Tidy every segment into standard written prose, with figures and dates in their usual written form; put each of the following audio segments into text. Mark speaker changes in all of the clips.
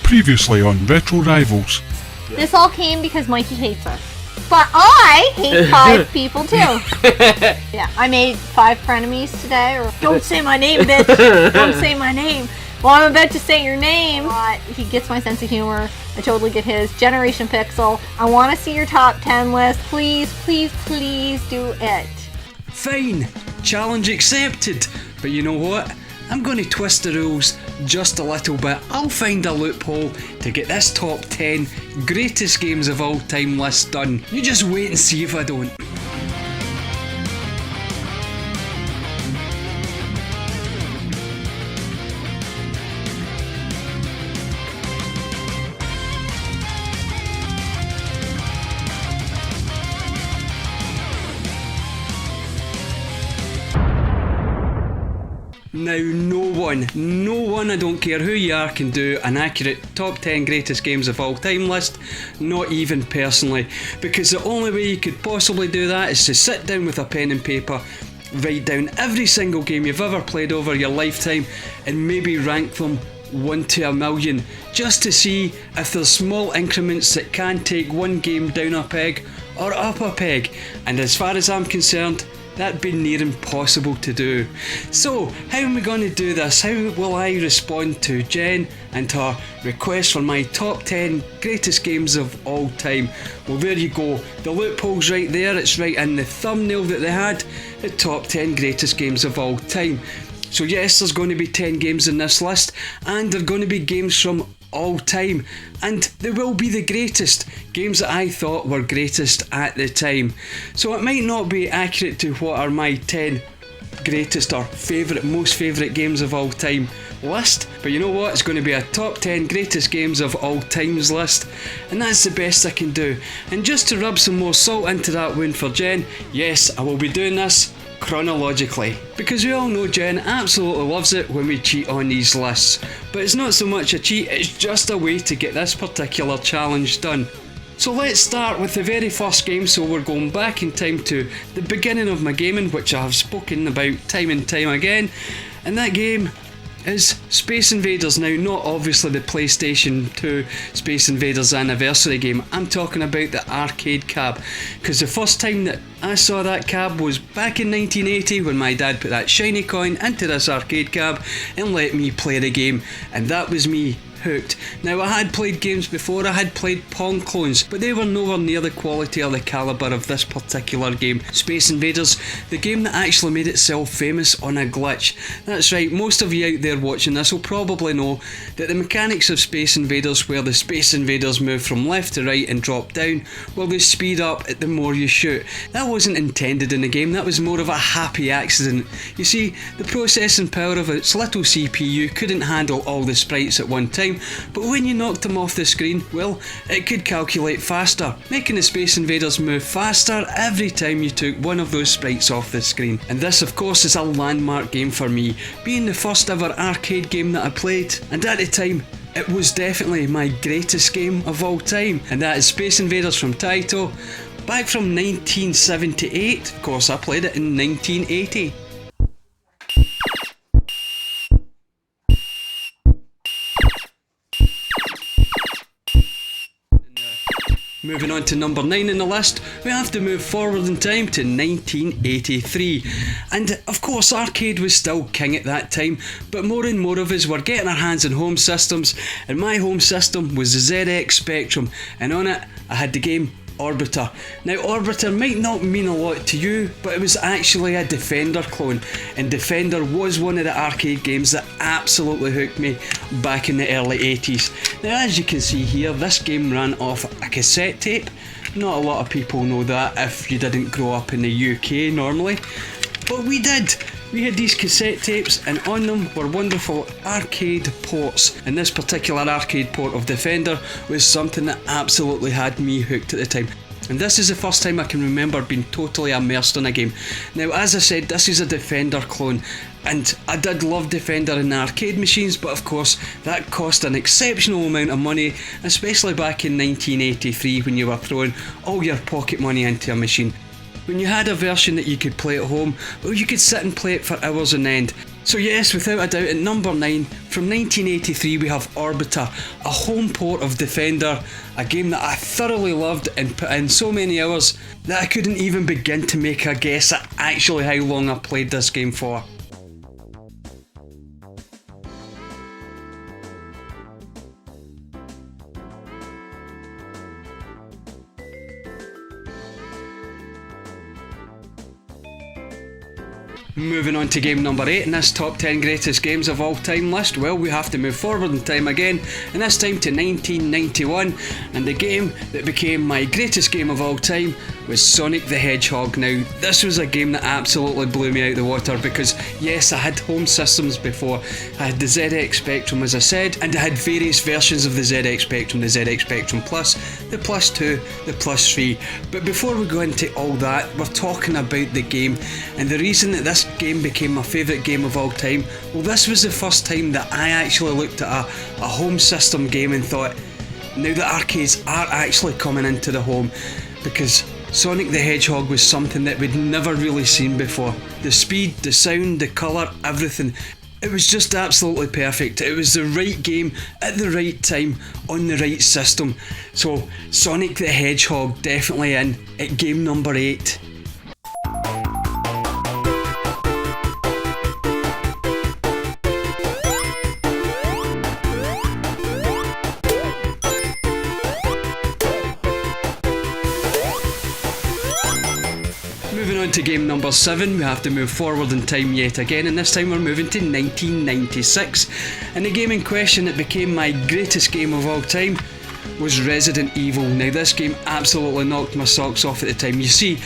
Speaker 1: Previously on Retro Rivals.
Speaker 2: This all came because Mikey hates us. But I hate 5 people too. Yeah, I made 5 frenemies today. Or don't say my name, bitch. Don't say my name. Well, I'm about to say your name. He gets my sense of humor. I totally get his. Generation Pixel. I want to see your top 10 list. Please, please, please do it.
Speaker 3: Fine. Challenge accepted. But you know what? I'm going to twist the rules just a little bit. I'll find a loophole to get this top 10 greatest games of all time list done. You just wait and see if I don't. Now, no one, I don't care who you are, can do an accurate top 10 greatest games of all time list, not even personally, because the only way you could possibly do that is to sit down with a pen and paper, write down every single game you've ever played over your lifetime, and maybe rank them 1 to 1,000,000, just to see if there's small increments that can take one game down a peg or up a peg, and as far as I'm concerned, that'd be near impossible to do. So, how am I going to do this? How will I respond to Jen and her request for my top 10 greatest games of all time? Well, there you go. The loophole's right there. It's right in the thumbnail that they had. The top 10 greatest games of all time. So yes, there's going to be 10 games in this list, and they're going to be games from all time, and they will be the greatest games that I thought were greatest at the time. So it might not be accurate to what are my 10 greatest or most favourite games of all time list, but you know what, it's going to be a top 10 greatest games of all times list, and that's the best I can do. And just to rub some more salt into that wound for Jen, yes, I will be doing this chronologically, because we all know Jen absolutely loves it when we cheat on these lists, but it's not so much a cheat, it's just a way to get this particular challenge done. So let's start with the very first game. So we're going back in time to the beginning of my gaming, which I have spoken about time and time again, and that game is Space Invaders. Now, not obviously the PlayStation 2 Space Invaders anniversary game, I'm talking about the arcade cab, because the first time that I saw that cab was back in 1980 when my dad put that shiny coin into this arcade cab and let me play the game, and that was me hooked. Now, I had played games before, I had played Pong clones, but they were nowhere near the quality or the calibre of this particular game, Space Invaders, the game that actually made itself famous on a glitch. That's right, most of you out there watching this will probably know that the mechanics of Space Invaders, where the Space Invaders move from left to right and drop down, well, they speed up at the more you shoot. That wasn't intended in the game, that was more of a happy accident. You see, the processing power of its little CPU couldn't handle all the sprites at one time, but when you knocked them off the screen, well, it could calculate faster, making the Space Invaders move faster every time you took one of those sprites off the screen. And this, of course, is a landmark game for me, being the first ever arcade game that I played, and at the time, it was definitely my greatest game of all time, and that is Space Invaders from Taito, back from 1978, of course I played it in 1980. Moving on to number 9 in the list, we have to move forward in time to 1983. And of course, arcade was still king at that time, but more and more of us were getting our hands on home systems, and my home system was the ZX Spectrum, and on it I had the game Orbiter. Now, Orbiter might not mean a lot to you, but it was actually a Defender clone, and Defender was one of the arcade games that absolutely hooked me back in the early 80s. Now, as you can see here, this game ran off a cassette tape. Not a lot of people know that if you didn't grow up in the UK normally, but we did. We had these cassette tapes, and on them were wonderful arcade ports, and this particular arcade port of Defender was something that absolutely had me hooked at the time. And this is the first time I can remember being totally immersed in a game. Now, as I said, this is a Defender clone, and I did love Defender in the arcade machines, but of course that cost an exceptional amount of money, especially back in 1983 when you were throwing all your pocket money into a machine. When you had a version that you could play at home, well, you could sit and play it for hours on end. So yes, without a doubt, at number 9, from 1983 we have Orbiter, a home port of Defender, a game that I thoroughly loved and put in so many hours that I couldn't even begin to make a guess at actually how long I played this game for. Moving on to game number 8 in this top 10 greatest games of all time list, well, we have to move forward in time again, and this time to 1991, and the game that became my greatest game of all time was Sonic the Hedgehog. Now, this was a game that absolutely blew me out the water because, yes, I had home systems before. I had the ZX Spectrum, as I said, and I had various versions of the ZX Spectrum, the ZX Spectrum Plus, the Plus 2, the Plus 3. But before we go into all that, we're talking about the game, and the reason that this game became my favourite game of all time, well, this was the first time that I actually looked at a home system game and thought, now the arcades are actually coming into the home, because Sonic the Hedgehog was something that we'd never really seen before. The speed, the sound, the colour, everything. It was just absolutely perfect. It was the right game at the right time on the right system. So Sonic the Hedgehog definitely in at game number 8. Moving on to game number 7, we have to move forward in time yet again, and this time we're moving to 1996. And the game in question that became my greatest game of all time was Resident Evil. Now, this game absolutely knocked my socks off at the time. You see,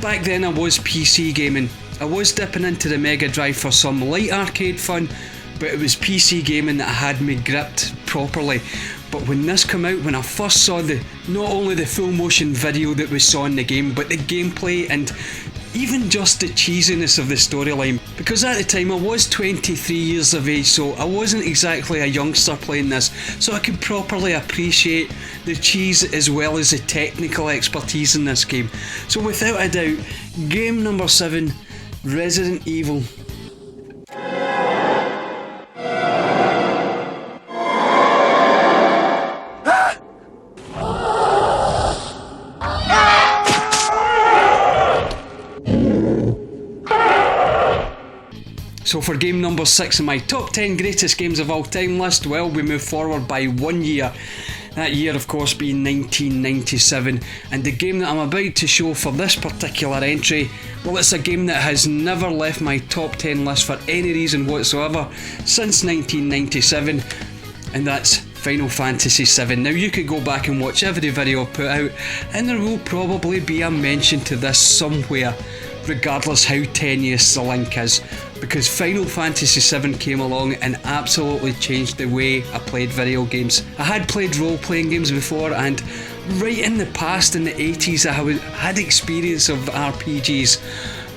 Speaker 3: back then I was PC gaming. I was dipping into the Mega Drive for some light arcade fun, but it was PC gaming that had me gripped properly. But when this came out, when I first saw not only the full motion video that we saw in the game, but the gameplay and even just the cheesiness of the storyline, because at the time I was 23 years of age, so I wasn't exactly a youngster playing this, so I could properly appreciate the cheese as well as the technical expertise in this game. So without a doubt, game number 7, Resident Evil. So for game number 6 in my top 10 greatest games of all time list, well, we move forward by 1 year. That year, of course, being 1997. And the game that I'm about to show for this particular entry, well, it's a game that has never left my top 10 list for any reason whatsoever since 1997, and that's Final Fantasy VII. Now, you could go back and watch every video I've put out, and there will probably be a mention to this somewhere, regardless how tenuous the link is, because Final Fantasy VII came along and absolutely changed the way I played video games. I had played role-playing games before, and right in the past, in the 80s, I had experience of RPGs,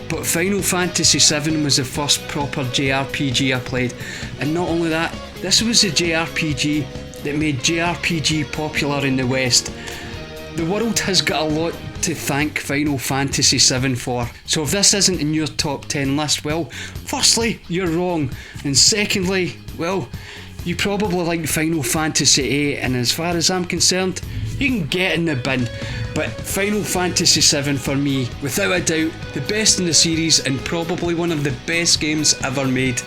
Speaker 3: but Final Fantasy VII was the first proper JRPG I played. And not only that, this was the JRPG that made JRPG popular in the West. The world has got a lot to thank Final Fantasy VII for. So if this isn't in your top 10 list, well, firstly, you're wrong, and secondly, well, you probably like Final Fantasy VIII, and as far as I'm concerned, you can get in the bin. But Final Fantasy VII for me, without a doubt, the best in the series and probably one of the best games ever made.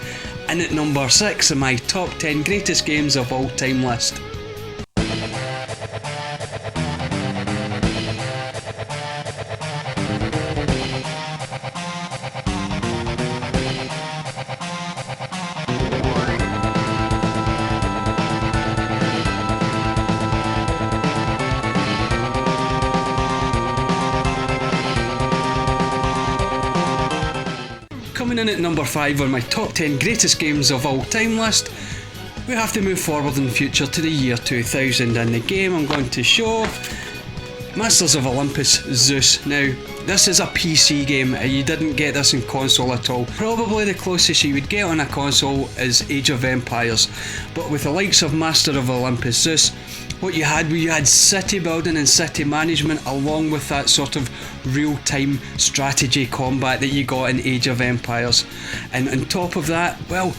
Speaker 3: And at number 6 in my top 10 greatest games of all time list. Coming in at number 5 on my top 10 greatest games of all time list, we have to move forward in the future to the year 2000, and the game I'm going to show, Masters of Olympus Zeus. Now, this is a PC game, you didn't get this in console at all. Probably the closest you would get on a console is Age of Empires, but with the likes of Master of Olympus Zeus, what you had city building and city management, along with that sort of real-time strategy combat that you got in Age of Empires. And on top of that, well,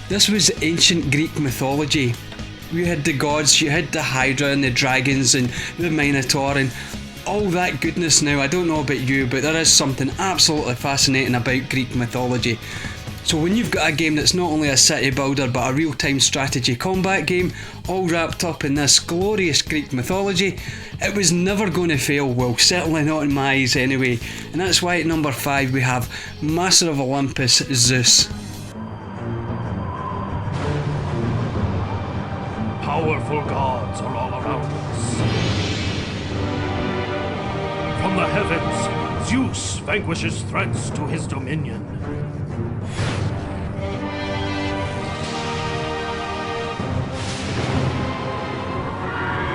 Speaker 3: this was ancient Greek mythology. You had the gods, you had the Hydra and the dragons and the Minotaur and all that goodness. Now, I don't know about you, but there is something absolutely fascinating about Greek mythology. So when you've got a game that's not only a city builder but a real-time strategy combat game, all wrapped up in this glorious Greek mythology, it was never going to fail, well, certainly not in my eyes anyway. And that's why at number 5 we have Master of Olympus Zeus.
Speaker 4: Powerful gods are all around us. From the heavens, Zeus vanquishes threats to his dominion.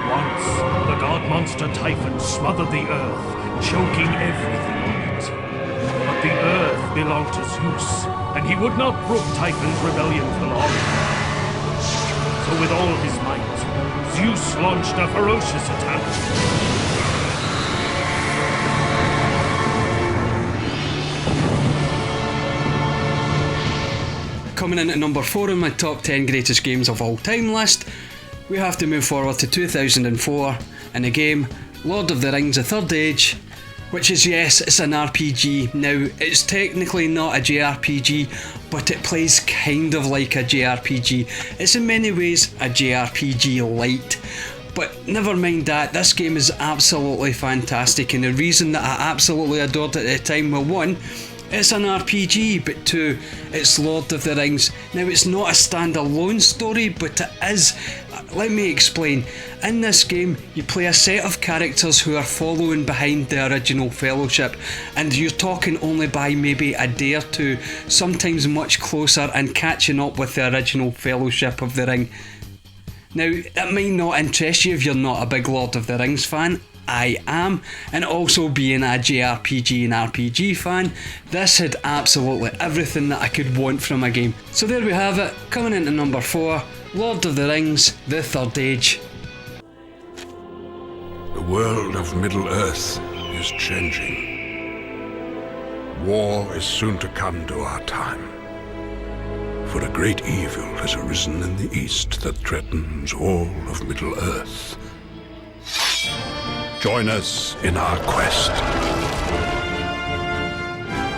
Speaker 4: Once, the god monster Typhon smothered the earth, choking everything on it. But the earth belonged to Zeus, and he would not brook Typhon's rebellion for long. So with all his might, Zeus launched a ferocious attack.
Speaker 3: Coming in at number 4 on my top 10 greatest games of all time list, we have to move forward to 2004 and the game Lord of the Rings: The Third Age, which is, yes, it's an RPG. Now, it's technically not a JRPG, but it plays kind of like a JRPG. It's in many ways a JRPG light. But never mind that, this game is absolutely fantastic, and the reason that I absolutely adored it at the time, well, 1, it's an RPG, but 2, it's Lord of the Rings. Now, it's not a standalone story, but it is. Let me explain. In this game, you play a set of characters who are following behind the original Fellowship, and you're talking only by maybe a day or two, sometimes much closer, and catching up with the original Fellowship of the Ring. Now, it might not interest you if you're not a big Lord of the Rings fan. I am, and also being a JRPG and RPG fan, this had absolutely everything that I could want from a game. So there we have it, coming into number 4, Lord of the Rings: The Third Age.
Speaker 1: The world of Middle-earth is changing. War is soon to come to our time. For a great evil has arisen in the east that threatens all of Middle-earth. Join us in our quest.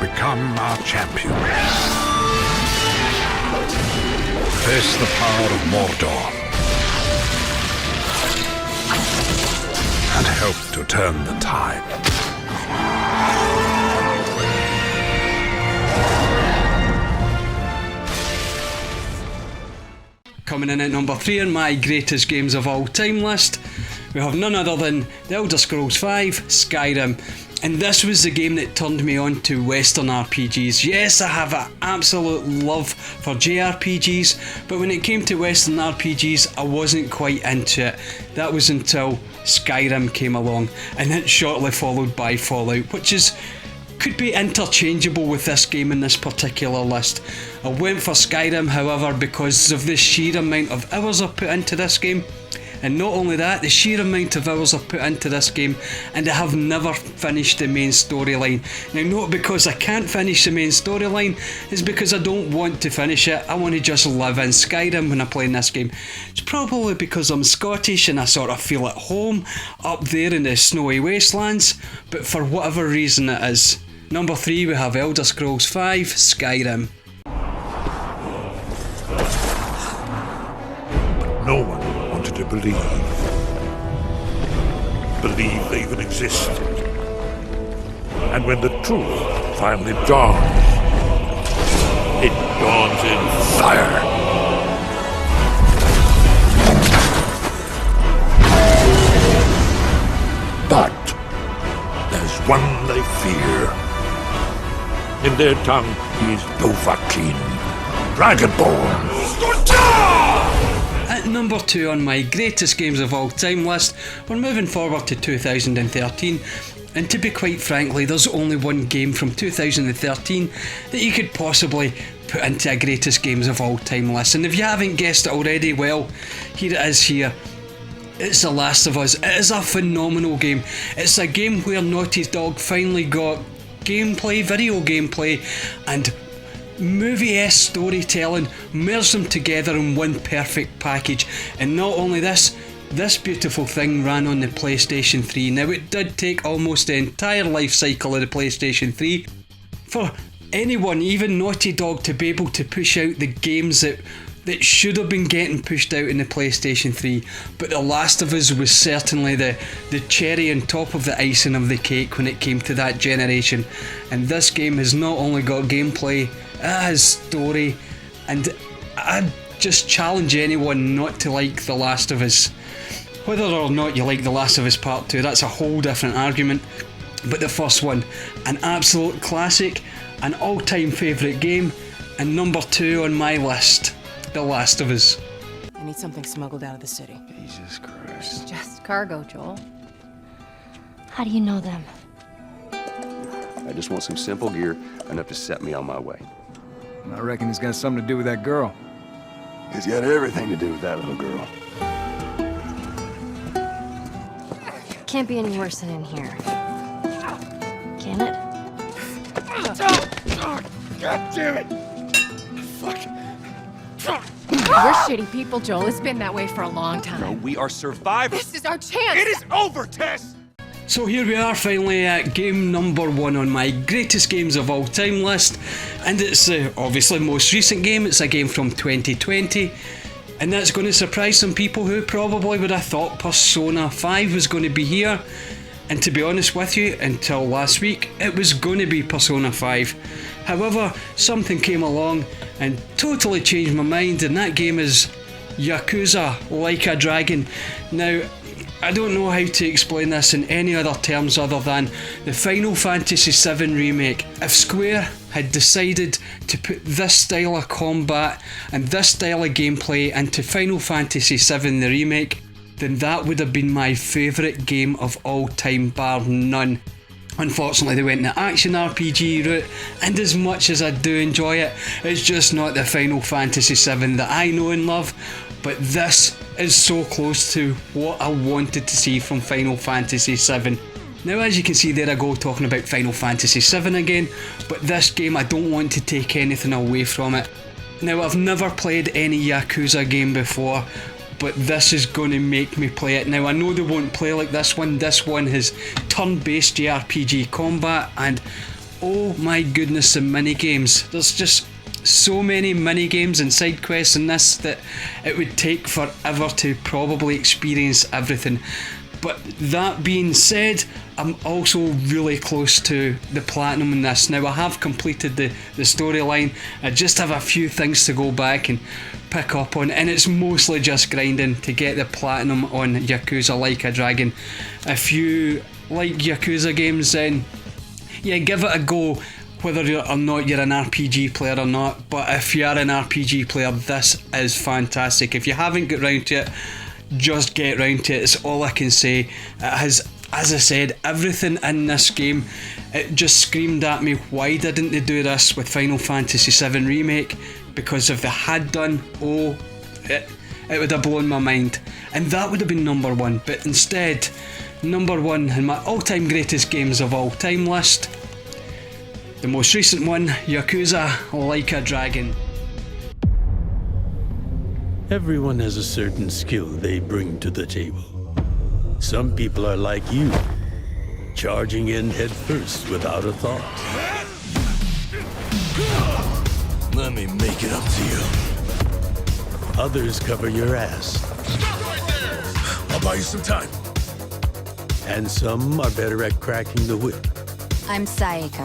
Speaker 1: Become our champion. Face the power of Mordor. And help to turn the tide.
Speaker 3: Coming in at number 3 on my greatest games of all time list, we have none other than The Elder Scrolls V: Skyrim. And this was the game that turned me on to Western RPGs. Yes, I have an absolute love for JRPGs, but when it came to Western RPGs, I wasn't quite into it. That was until Skyrim came along, and it shortly followed by Fallout, which could be interchangeable with this game in this particular list. I went for Skyrim, however, because of the sheer amount of hours I put into this game. And not only that, the sheer amount of hours I've put into this game, and I have never finished the main storyline. Now, not because I can't finish the main storyline, it's because I don't want to finish it. I want to just live in Skyrim when I play in this game. It's probably because I'm Scottish and I sort of feel at home up there in the snowy wastelands, but for whatever reason it is. Number 3, we have Elder Scrolls V: Skyrim.
Speaker 4: No one wanted to believe they even existed. And when the truth finally dawns, it dawns in fire. But there's one they fear. In their tongue, he is Dovahkiin, Dragonborn.
Speaker 3: at number 2 on my greatest games of all time list, we're moving forward to 2013. And to be quite frankly, there's only one game from 2013 that you could possibly put into a greatest games of all time list. And if you haven't guessed it already, well, here it is here. It's The Last of Us. It is a phenomenal game. It's a game where Naughty Dog finally got gameplay, video gameplay, and movie-esque storytelling, merged them together in one perfect package. And not only this beautiful thing ran on the PlayStation 3. Now, it did take almost the entire life cycle of the PlayStation 3 for anyone, even Naughty Dog, to be able to push out the games that should have been getting pushed out in the PlayStation 3. But The Last of Us was certainly the cherry on top of the icing of the cake when it came to that generation. And this game has not only got gameplay, it has story, and I just challenge anyone not to like The Last of Us. Whether or not you like The Last of Us Part 2, that's a whole different argument. But the first one, an absolute classic, an all-time favourite game, and number 2 on my list, The Last of Us.
Speaker 5: I need something smuggled out of the city.
Speaker 6: Jesus Christ.
Speaker 7: It's just cargo, Joel.
Speaker 2: How do you know them?
Speaker 6: I just want some simple gear, enough to set me on my way.
Speaker 8: I reckon it's got something to do with that girl.
Speaker 6: It's got everything to do with that little girl.
Speaker 7: Can't be any worse than in here. Can it?
Speaker 6: God damn it! Fuck.
Speaker 5: We're shitty people, Joel. It's been that way for a long time.
Speaker 6: No, we are survivors.
Speaker 5: This is our chance.
Speaker 6: It is over, Tess!
Speaker 3: So here we are finally at game number 1 on my greatest games of all time list, and it's obviously most recent game. It's a game from 2020, and that's going to surprise some people who probably would have thought Persona 5 was going to be here. And to be honest with you, until last week, it was going to be Persona 5. However, something came along and totally changed my mind, and that game is Yakuza Like a Dragon. Now, I don't know how to explain this in any other terms other than the Final Fantasy VII Remake. If Square had decided to put this style of combat and this style of gameplay into Final Fantasy VII the Remake, then that would have been my favourite game of all time, bar none. Unfortunately, they went the action RPG route, and as much as I do enjoy it, it's just not the Final Fantasy VII that I know and love. But this is so close to what I wanted to see from Final Fantasy VII. Now, as you can see, there I go talking about Final Fantasy VII again, but this game, I don't want to take anything away from it. Now, I've never played any Yakuza game before, but this is going to make me play it. Now, I know they won't play like this one. This one has turn-based JRPG combat, and oh my goodness, the mini-games. There's just so many mini-games and side quests in this that it would take forever to probably experience everything. But that being said, I'm also really close to the platinum in this. Now, I have completed the storyline. I just have a few things to go back and pick up on, and it's mostly just grinding to get the platinum on Yakuza Like a Dragon. If you like Yakuza games, then yeah, give it a go, whether or not you're an RPG player or not. But if you are an RPG player, this is fantastic. If you haven't got round to it, just get round to it. It's all I can say. It has, as I said, everything in this game. It just screamed at me, why didn't they do this with Final Fantasy VII Remake? Because if they had done, it would have blown my mind, and that would have been number 1. But instead, number 1 in my all-time greatest games of all time list, the most recent one, Yakuza Like a Dragon.
Speaker 9: Everyone has a certain skill they bring to the table. Some people are like you, charging in head first without a thought. Let me make it up to you. Others cover your ass.
Speaker 1: Stop right there! I'll buy you some time.
Speaker 9: And some are better at cracking the whip.
Speaker 7: I'm Saeko.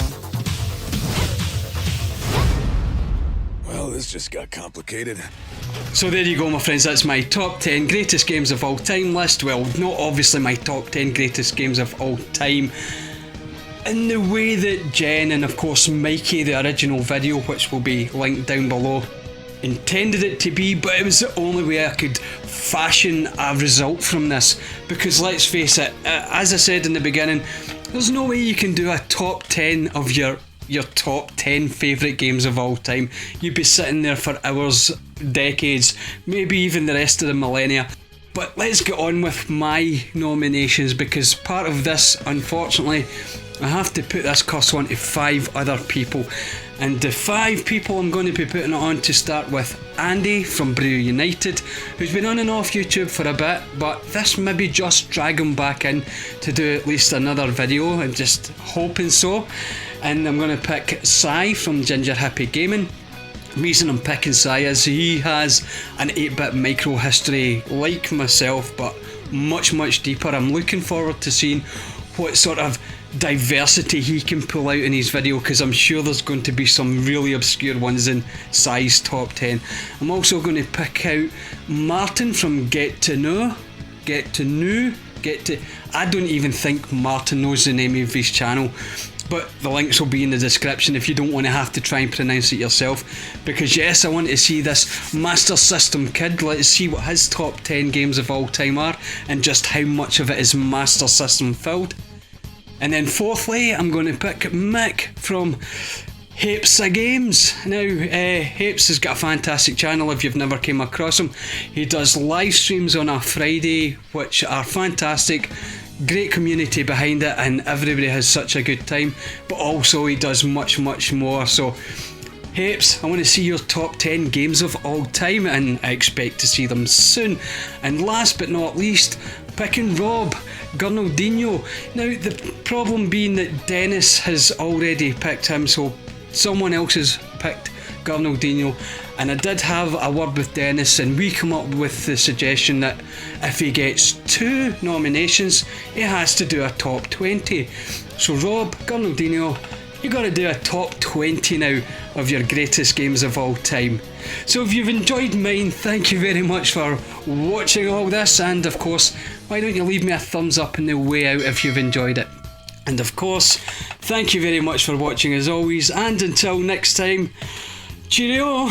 Speaker 1: Well, this just got complicated.
Speaker 3: So there you go, my friends, that's my top 10 greatest games of all time list. Well, not obviously my top 10 greatest games of all time in the way that Jenn and of course Mikey, the original video, which will be linked down below, intended it to be, but it was the only way I could fashion a result from this. Because let's face it, as I said in the beginning, there's no way you can do a top 10 of your top 10 favourite games of all time. You'd be sitting there for hours, decades, maybe even the rest of the millennia. But let's get on with my nominations, because part of this, unfortunately, I have to put this curse on to 5 other people. And the 5 people I'm going to be putting it on to start with: Andy from BrewUnited, who's been on and off YouTube for a bit, but this maybe just drag him back in to do at least another video, and just hoping so. And I'm going to pick Sai from Ginger Hippy Gaming. The reason I'm picking Sai is he has an 8-bit micro history like myself, but much deeper. I'm looking forward to seeing what sort of diversity he can pull out in his video, because I'm sure there's going to be some really obscure ones in Sai's top 10. I'm also going to pick out Martin from Taa Nooo. I don't even think Martin knows the name of his channel, but the links will be in the description if you don't want to have to try and pronounce it yourself. Because yes, I want to see this Master System kid. Let's see what his top 10 games of all time are, and just how much of it is Master System filled. And then fourthly, I'm going to pick Mick from Heaaaps O Gamez. Now, Heaps has got a fantastic channel if you've never came across him. He does live streams on a Friday, which are fantastic. Great community behind it, and everybody has such a good time. But also he does much more. So Heaps, I want to see your top 10 games of all time, and I expect to see them soon. And last but not least, picking Rob, Gurnaldinho. Now the problem being that Dennis has already picked him, so someone else has picked Gurnaldinho, and I did have a word with Dennis, and we come up with the suggestion that if he gets 2 nominations, he has to do a top 20. So Rob, Gurnaldinho, you got to do a top 20 now of your greatest games of all time. So if you've enjoyed mine, thank you very much for watching all this, and of course, why don't you leave me a thumbs up on the way out if you've enjoyed it. And of course, thank you very much for watching as always, and until next time, cheerio!